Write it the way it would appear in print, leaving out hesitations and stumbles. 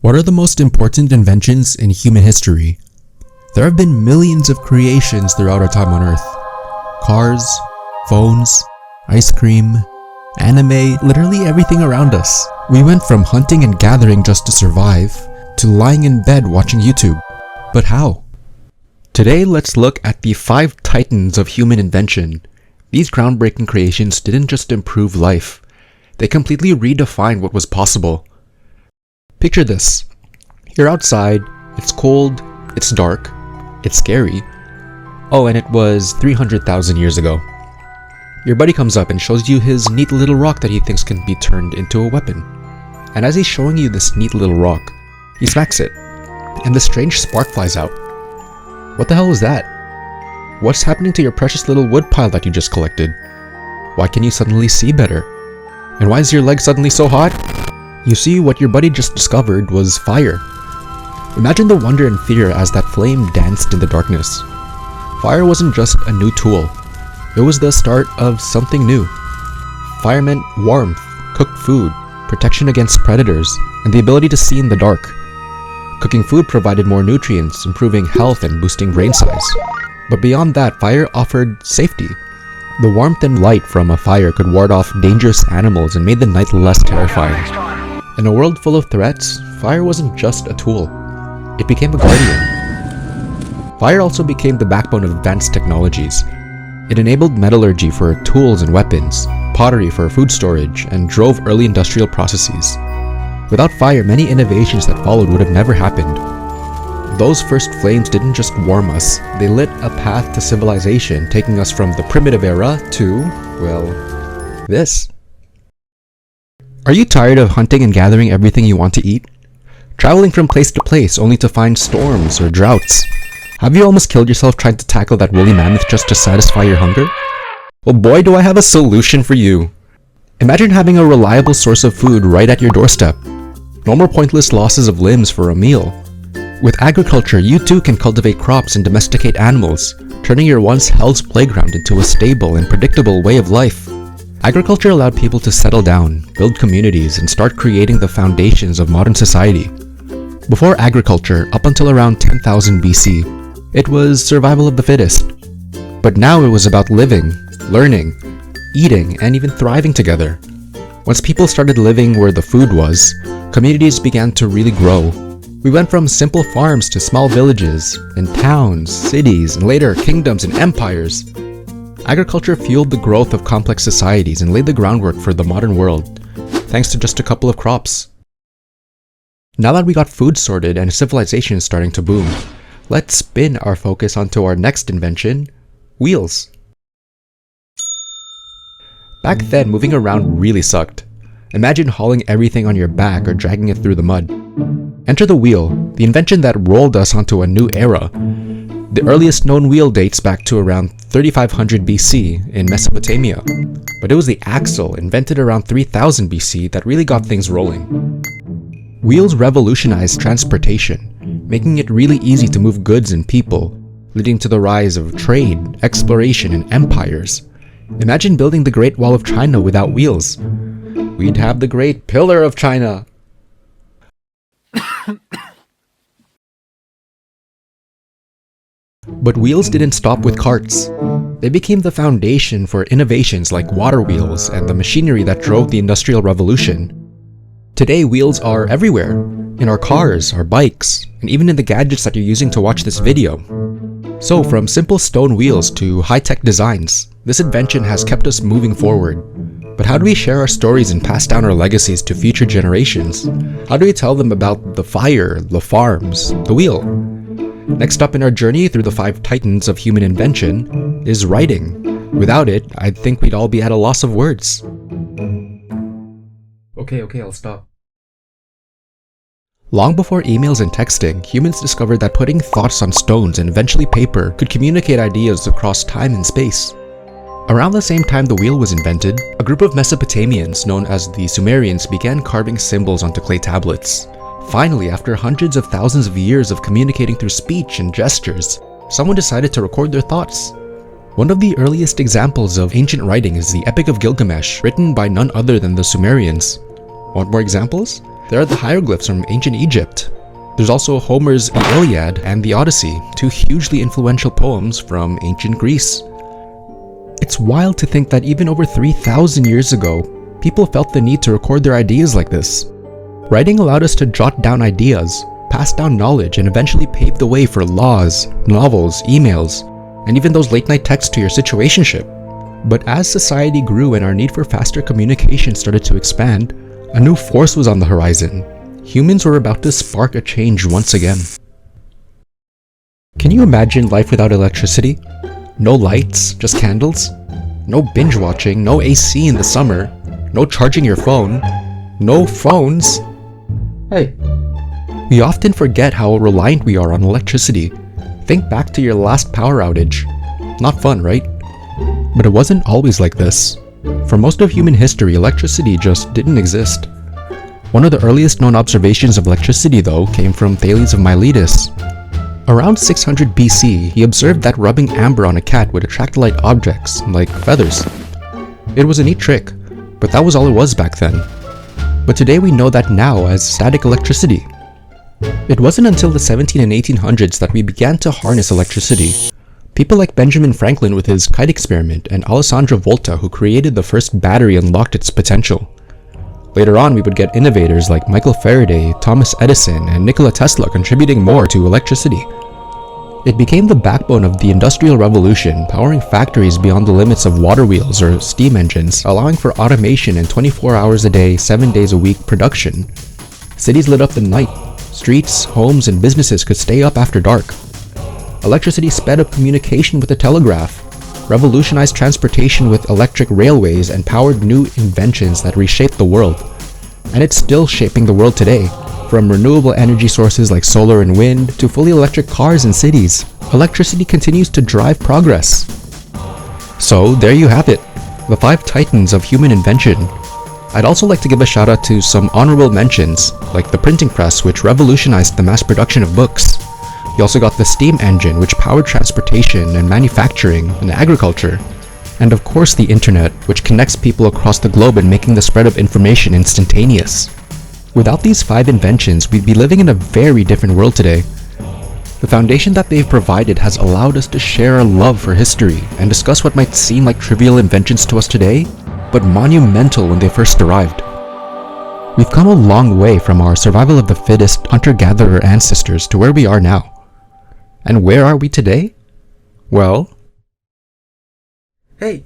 What are the most important inventions in human history? There have been millions of creations throughout our time on Earth. Cars, phones, ice cream, anime, literally everything around us. We went from hunting and gathering just to survive, to lying in bed watching YouTube. But how? Today, let's look at the 5 titans of human invention. These groundbreaking creations didn't just improve life, they completely redefined what was possible. Picture this. You're outside, it's cold, it's dark, it's scary. Oh, and it was 300,000 years ago. Your buddy comes up and shows you his neat little rock that he thinks can be turned into a weapon. And as he's showing you this neat little rock, he smacks it, and this strange spark flies out. What the hell is that? What's happening to your precious little wood pile that you just collected? Why can you suddenly see better? And why is your leg suddenly so hot? You see, what your buddy just discovered was fire. Imagine the wonder and fear as that flame danced in the darkness. Fire wasn't just a new tool, it was the start of something new. Fire meant warmth, cooked food, protection against predators, and the ability to see in the dark. Cooking food provided more nutrients, improving health and boosting brain size. But beyond that, fire offered safety. The warmth and light from a fire could ward off dangerous animals and made the night less terrifying. In a world full of threats, fire wasn't just a tool, it became a guardian. Fire also became the backbone of advanced technologies. It enabled metallurgy for tools and weapons, pottery for food storage, and drove early industrial processes. Without fire, many innovations that followed would have never happened. Those first flames didn't just warm us, they lit a path to civilization, taking us from the primitive era to, well, this. Are you tired of hunting and gathering everything you want to eat? Traveling from place to place only to find storms or droughts? Have you almost killed yourself trying to tackle that woolly mammoth just to satisfy your hunger? Well, boy, do I have a solution for you. Imagine having a reliable source of food right at your doorstep. No more pointless losses of limbs for a meal. With agriculture, you too can cultivate crops and domesticate animals, turning your once hell's playground into a stable and predictable way of life. Agriculture allowed people to settle down, build communities, and start creating the foundations of modern society. Before agriculture, up until around 10,000 BC, it was survival of the fittest. But now it was about living, learning, eating, and even thriving together. Once people started living where the food was, communities began to really grow. We went from simple farms to small villages, and towns, cities, and later kingdoms and empires. Agriculture fueled the growth of complex societies and laid the groundwork for the modern world, thanks to just a couple of crops. Now that we got food sorted and civilization is starting to boom, let's spin our focus onto our next invention, wheels. Back then, moving around really sucked. Imagine hauling everything on your back or dragging it through the mud. Enter the wheel, the invention that rolled us onto a new era. The earliest known wheel dates back to around 3500 BC in Mesopotamia, but it was the axle invented around 3000 BC that really got things rolling. Wheels revolutionized transportation, making it really easy to move goods and people, leading to the rise of trade, exploration, and empires. Imagine building the Great Wall of China without wheels. We'd have the Great Pillar of China. But wheels didn't stop with carts. They became the foundation for innovations like water wheels and the machinery that drove the Industrial Revolution. Today, wheels are everywhere, in our cars, our bikes, and even in the gadgets that you're using to watch this video. So, from simple stone wheels to high-tech designs, this invention has kept us moving forward. But how do we share our stories and pass down our legacies to future generations? How do we tell them about the fire, the farms, the wheel? Next up in our journey through the 5 titans of human invention is writing. Without it, I think we'd all be at a loss of words. Okay, I'll stop. Long before emails and texting, humans discovered that putting thoughts on stones and eventually paper could communicate ideas across time and space. Around the same time the wheel was invented, a group of Mesopotamians known as the Sumerians began carving symbols onto clay tablets. Finally, after hundreds of thousands of years of communicating through speech and gestures, someone decided to record their thoughts. One of the earliest examples of ancient writing is the Epic of Gilgamesh, written by none other than the Sumerians. Want more examples? There are the hieroglyphs from ancient Egypt. There's also Homer's The Iliad and the Odyssey, two hugely influential poems from ancient Greece. It's wild to think that even over 3,000 years ago, people felt the need to record their ideas like this. Writing allowed us to jot down ideas, pass down knowledge, and eventually pave the way for laws, novels, emails, and even those late-night texts to your situationship. But as society grew and our need for faster communication started to expand, a new force was on the horizon. Humans were about to spark a change once again. Can you imagine life without electricity? No lights, just candles? No binge watching, no AC in the summer, no charging your phone, no phones? Hey. We often forget how reliant we are on electricity. Think back to your last power outage. Not fun, right? But it wasn't always like this. For most of human history, electricity just didn't exist. One of the earliest known observations of electricity, though, came from Thales of Miletus. Around 600 BC, he observed that rubbing amber on a cat would attract light objects, like feathers. It was a neat trick, but that was all it was back then. But today we know that now as static electricity. It wasn't until the 17 and 1800s that we began to harness electricity. People like Benjamin Franklin with his kite experiment and Alessandro Volta who created the first battery unlocked its potential. Later on, we would get innovators like Michael Faraday, Thomas Edison, and Nikola Tesla contributing more to electricity. It became the backbone of the Industrial Revolution, powering factories beyond the limits of water wheels or steam engines, allowing for automation and 24 hours a day, 7 days a week production. Cities lit up at night. Streets, homes, and businesses could stay up after dark. Electricity sped up communication with the telegraph, revolutionized transportation with electric railways, and powered new inventions that reshaped the world. And it's still shaping the world today, from renewable energy sources like solar and wind to fully electric cars in cities. Electricity continues to drive progress. So there you have it, the 5 titans of human invention. I'd also like to give a shout out to some honorable mentions, like the printing press, which revolutionized the mass production of books. You also got the steam engine, which powered transportation and manufacturing and agriculture. And of course the internet, which connects people across the globe and making the spread of information instantaneous. Without these 5 inventions, we'd be living in a very different world today. The foundation that they've provided has allowed us to share our love for history and discuss what might seem like trivial inventions to us today, but monumental when they first arrived. We've come a long way from our survival of the fittest hunter-gatherer ancestors to where we are now. And where are we today? Well... Hey!